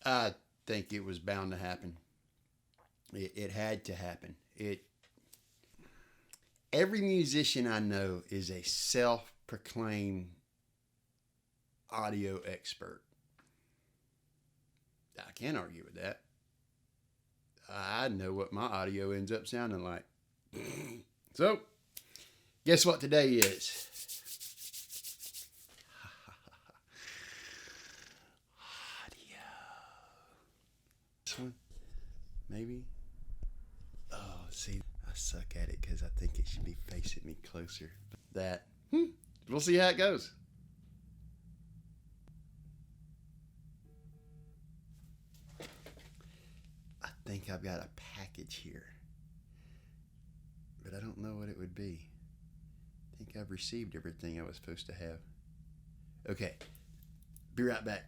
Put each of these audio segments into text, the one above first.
I think it was bound to happen. It had to happen. Every musician I know is a self-proclaimed audio expert. I can't argue with that. I know what my audio ends up sounding like. So, guess what today is? Audio. This one, maybe. Oh, see, I suck at it because I think it should be facing me closer. That. We'll see how it goes. I think I've got a package here, but I don't know what it would be. I think I've received everything I was supposed to have. Okay, be right back.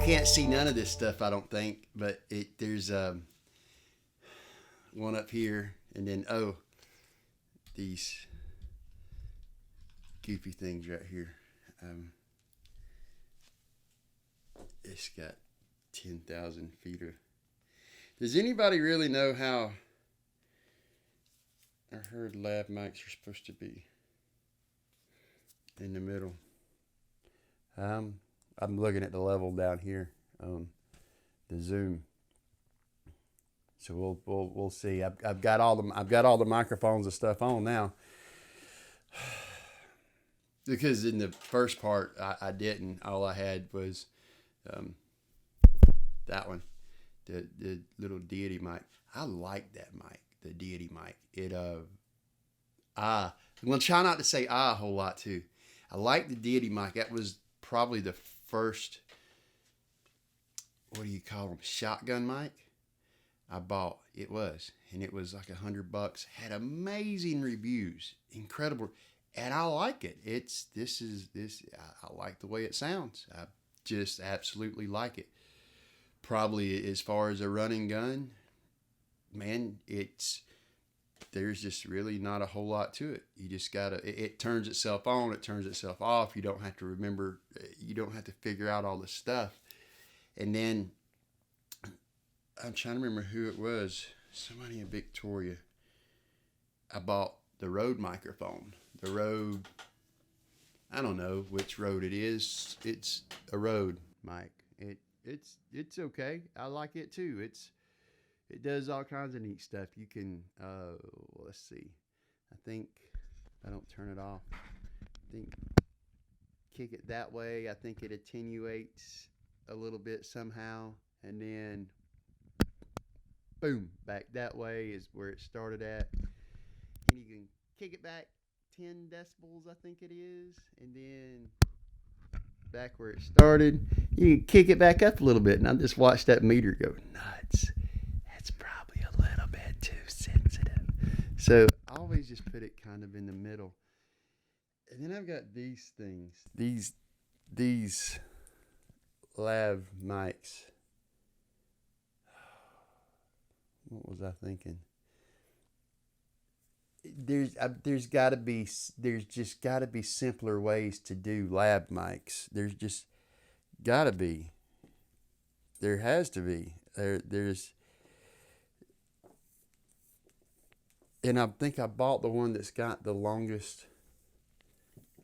Can't see none of this stuff, I don't think, but there's one up here, and then these goofy things right here. It's got 10,000 feet of. Does anybody really know how? I heard lav mics are supposed to be in the middle. I'm looking at the level down here on the Zoom, so we'll see. I've got all the microphones and stuff on now, because in the first part I didn't. All I had was that one, the little Deity mic. I like that mic, the Deity mic. I'm gonna try not to say a whole lot too. I like the Deity mic. That was probably the first, what do you call them, shotgun mic I bought. It was like $100. Had amazing reviews, incredible, and I like it. I like the way it sounds. I just absolutely like it. Probably as far as a running gun, man, there's just really not a whole lot to it. You just gotta, it turns itself on, it turns itself off. You don't have to figure out all this stuff. And then, I'm trying to remember who it was. Somebody in Victoria. I bought the Rode microphone. The Rode, I don't know which Rode it is. It's a Rode mic. It's okay. I like it too. It does all kinds of neat stuff. You can, let's see. I think, if I don't turn it off, kick it that way. I think it attenuates a little bit somehow. And then, boom, back that way is where it started at. And you can kick it back 10 decibels, I think it is. And then back where it started. You can kick it back up a little bit. And I just watched that meter go nuts. Probably a little bit too sensitive. So I always just put it kind of in the middle. And then I've got these things. These lav mics. What was I thinking? There's just got to be simpler ways to do lav mics. There's just got to be. There has to be. There's And I think I bought the one that's got the longest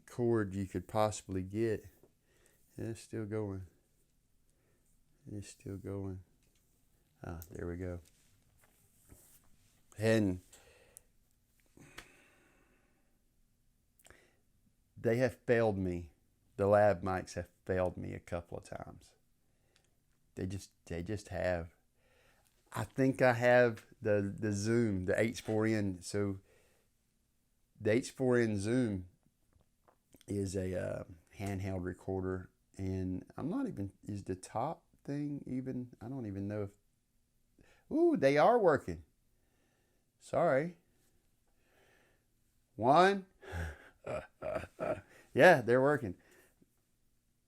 cord you could possibly get. And it's still going. It's still going. Ah, there we go. And they have failed me. The lab mics have failed me a couple of times. They just have. I think I have the Zoom, the H4n. So the H4n Zoom is a handheld recorder, and I'm not even, is the top thing even, I don't even know if, ooh, they are working. Sorry. One. Yeah, they're working.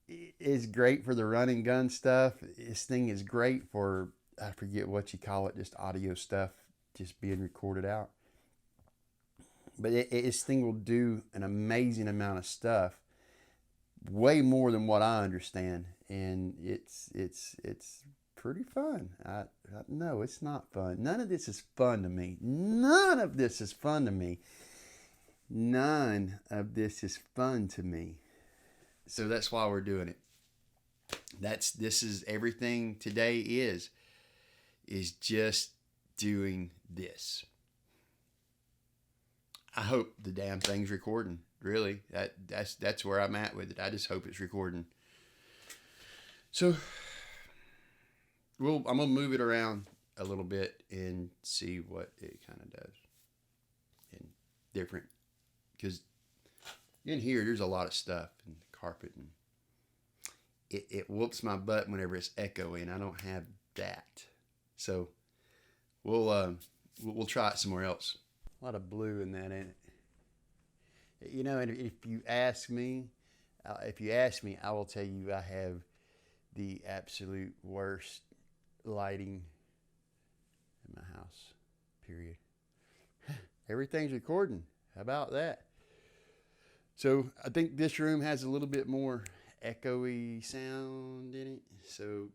It's great for the run and gun stuff. This thing is great for, I forget what you call it, just audio stuff, just being recorded out. But this thing will do an amazing amount of stuff, way more than what I understand, and it's pretty fun. No, it's not fun. None of this is fun to me. None of this is fun to me. None of this is fun to me. So that's why we're doing it. This is everything today is just doing this. I hope the damn thing's recording. Really, that's where I'm at with it. I just hope it's recording. So, I'm gonna move it around a little bit and see what it kind of does. And different, because in here there's a lot of stuff and carpet, and it whoops my butt whenever it's echoing. I don't have that, so we'll try it somewhere else. A lot of blue in that, ain't it? You know, and if you ask me, I will tell you I have the absolute worst lighting in my house, period. Everything's recording. How about that? So I think this room has a little bit more echoey sound in it. So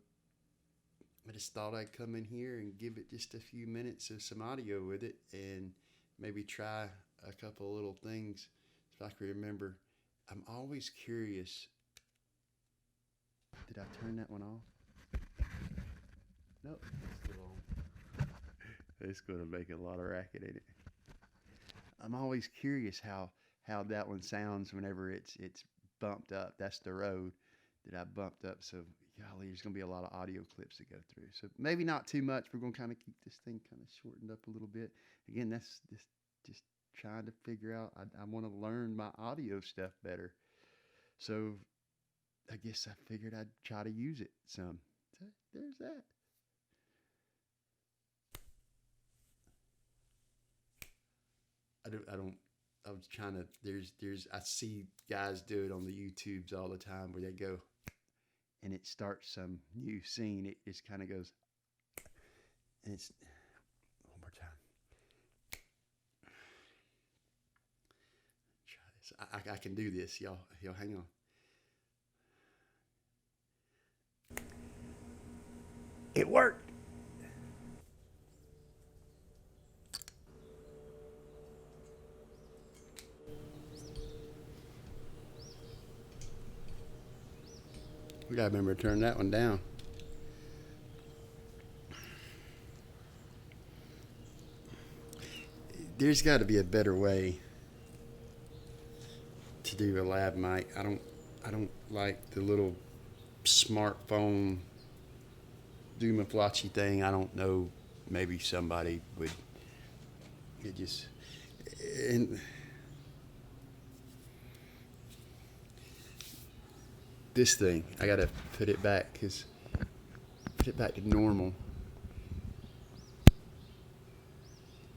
I just thought I'd come in here and give it just a few minutes of some audio with it, and maybe try a couple little things so I can remember. I'm always curious. Did I turn that one off? Nope, it's still on. It's going to make a lot of racket in it. I'm always curious how that one sounds whenever it's bumped up. That's the road that I bumped up. So, golly, there's going to be a lot of audio clips to go through. So maybe not too much. We're going to kind of keep this thing kind of shortened up a little bit. Again, that's just trying to figure out. I want to learn my audio stuff better. So I guess I figured I'd try to use it some. So there's that. I was trying to, I see guys do it on the YouTubes all the time where they go and it starts some new scene. It just kind of goes, and it's, one more time. Try this. I can do this, y'all. Hang on. It worked. We gotta remember to turn that one down. There's got to be a better way to do a lab mic. I don't like the little smartphone doomaflachi thing. I don't know. Maybe somebody would. It just, and this thing, I gotta put it back to normal.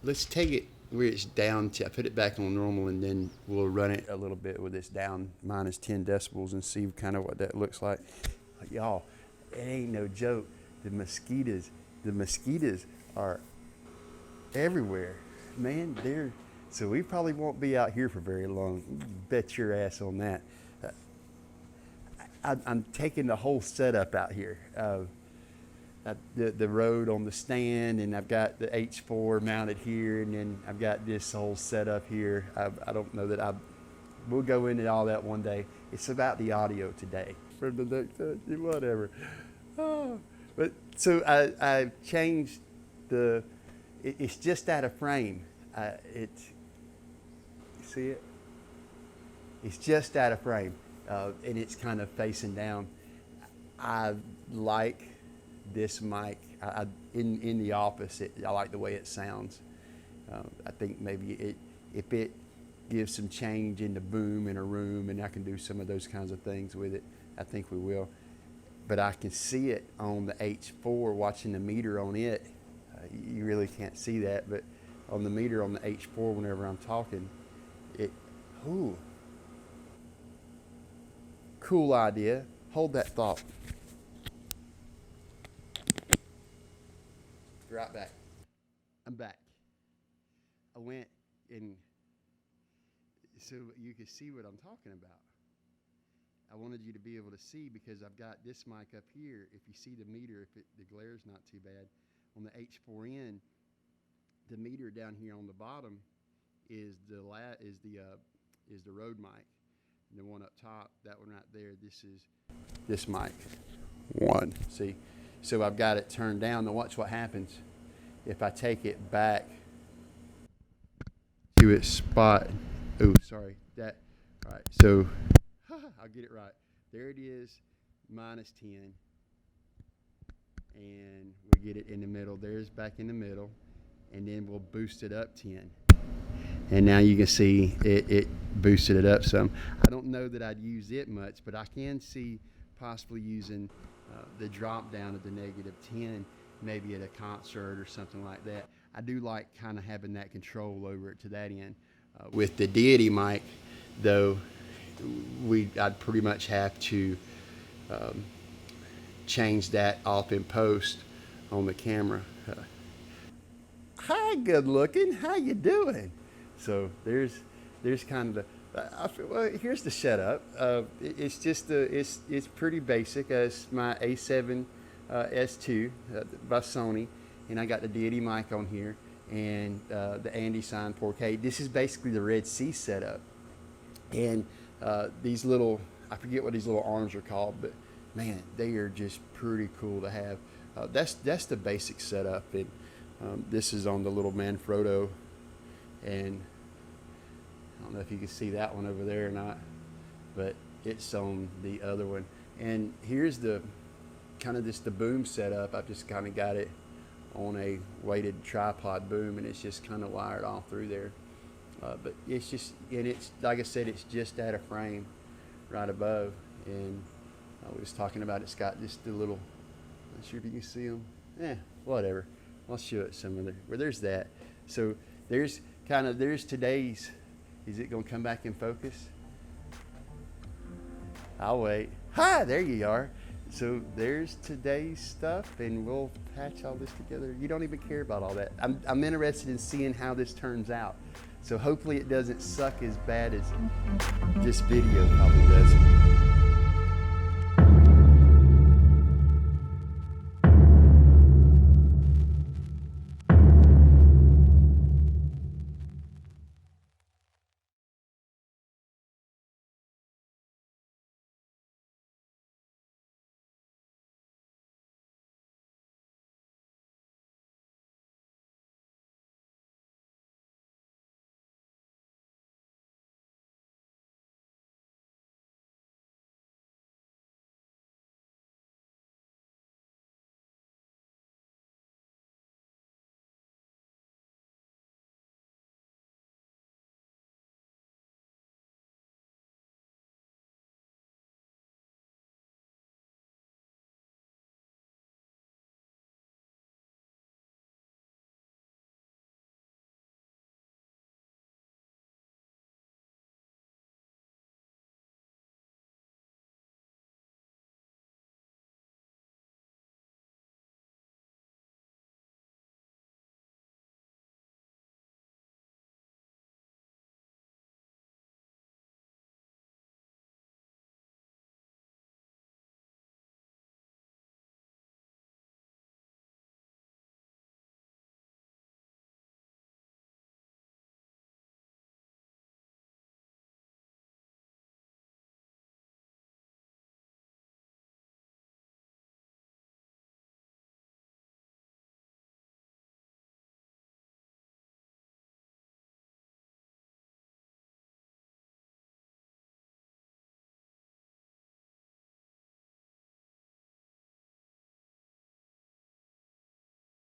Let's take it where it's down to, I put it back on normal, and then we'll run it a little bit with this down minus 10 decibels and see kind of what that looks like. Y'all, it ain't no joke. The mosquitoes are everywhere. Man, so we probably won't be out here for very long. Bet your ass on that. I'm taking the whole setup out here. the Rode on the stand, and I've got the H4 mounted here, and then I've got this whole setup here. I don't know that we'll go into all that one day. It's about the audio today. For the next whatever. Oh. But so I changed it's just out of frame. You see it? It's just out of frame, and it's kind of facing down. I like this mic. In the office, I like the way it sounds. I think maybe if it gives some change in the boom in a room, and I can do some of those kinds of things with it, I think we will. But I can see it on the H4, watching the meter on it. You really can't see that, but on the meter on the H4, whenever I'm talking, cool idea. Hold that thought. Right back. I'm back. I went and so you can see what I'm talking about. I wanted you to be able to see because I've got this mic up here. If you see the meter, the glare's not too bad. On the H4n, the meter down here on the bottom is the Rode mic. And the one up top, that one right there, this is this mic. One. See? So I've got it turned down. Now watch what happens if I take it back to its spot. Oh, sorry. All right. So I'll get it right. There it is, -10. And we get it in the middle. There's back in the middle. And then we'll boost it up 10. And now you can see it boosted it up some. I don't know that I'd use it much, but I can see possibly using the drop down of the -10, maybe at a concert or something like that. I do like kind of having that control over it to that end. With the Deity mic, though, I'd pretty much have to change that off in post on the camera. Hi, good looking. How you doing? So there's kind of well, here's the setup. It's just it's pretty basic. It's my A7 S2 by Sony, and I got the Deity mic on here, and the Andy Sign 4K. This is basically the Red Sea setup, and these little, I forget what these little arms are called, but man, they are just pretty cool to have. That's the basic setup, and this is on the little Manfrotto, and I don't know if you can see that one over there or not, but it's on the other one. And here's the kind of just the boom setup. I've just kind of got it on a weighted tripod boom, and it's just kind of wired all through there. But it's just, and it's, like I said, it's just at a frame right above. And I was talking about it's got just the little, not sure if you can see them. Whatever. I'll show it some other, where there's that. So there's today's, is it going to come back in focus? I'll wait. Hi, there you are. So there's today's stuff, and we'll patch all this together. You don't even care about all that. I'm interested in seeing how this turns out. So hopefully it doesn't suck as bad as this video probably does.